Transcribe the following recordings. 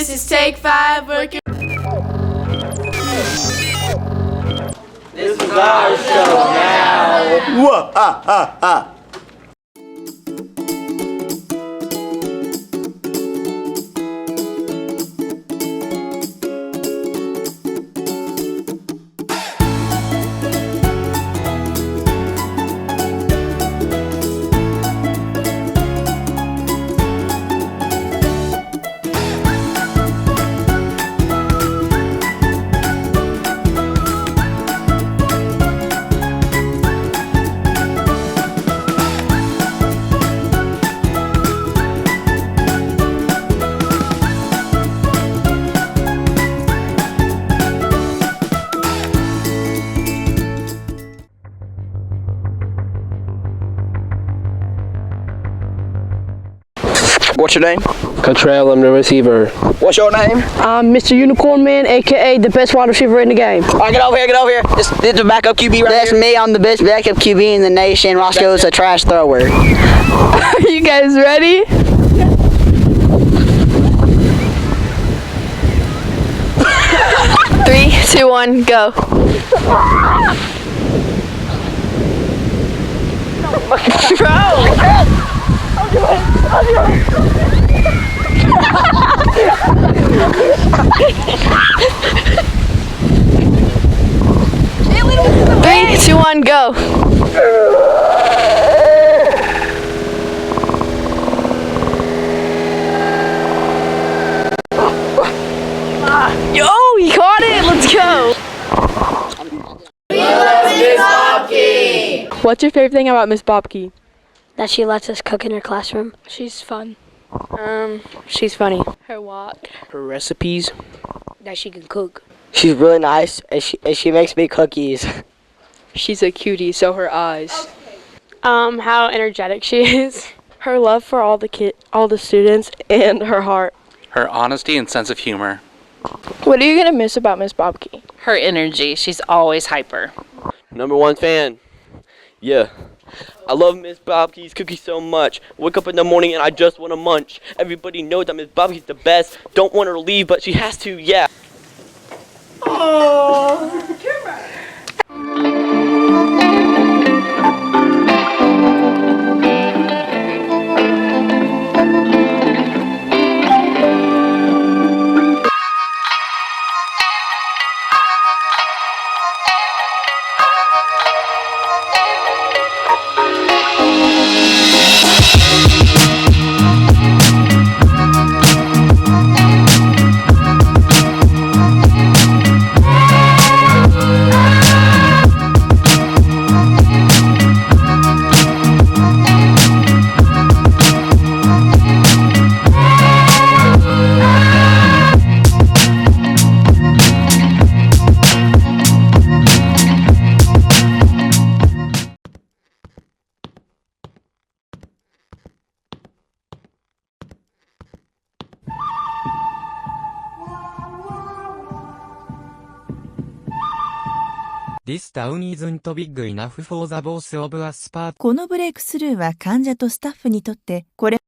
This is take 5. Working. This is our show now. Whoa, ah, ah, ah. What's your name? Cottrell, I'm the receiver. What's your name? I'm Mr. Unicorn Man, aka the best wide receiver in the game. All right, get over here. This is the backup QB right That's here. me. I'm the best backup QB in the nation. Roscoe's a trash thrower. Are you guys ready? Three, two, one, go. Three, two, one, go. Yo, he caught it. Let's go. What's your favorite thing about Miss Bobki? That she lets us cook in her classroom. She's fun. She's funny. Her walk. Her recipes. That she can cook. She's really nice, and she makes me cookies. She's a cutie, so her eyes. How energetic she is. Her love for all the students, and her heart. Her honesty and sense of humor. What are you gonna miss about Miss Bobki? Her energy. She's always hyper. #1 fan. Yeah. I love Miss Bobki's cookies so much. Wake up in the morning and I just want to munch. Everybody knows that Miss Bobki's the best. Don't want her to leave, but she has to, yeah. This town isn't big enough for the boss of a spa. このブレイクスルーは患者とスタッフにとってこれ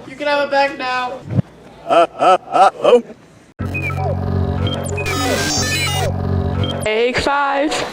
You can have it back now. Oh. Take 5.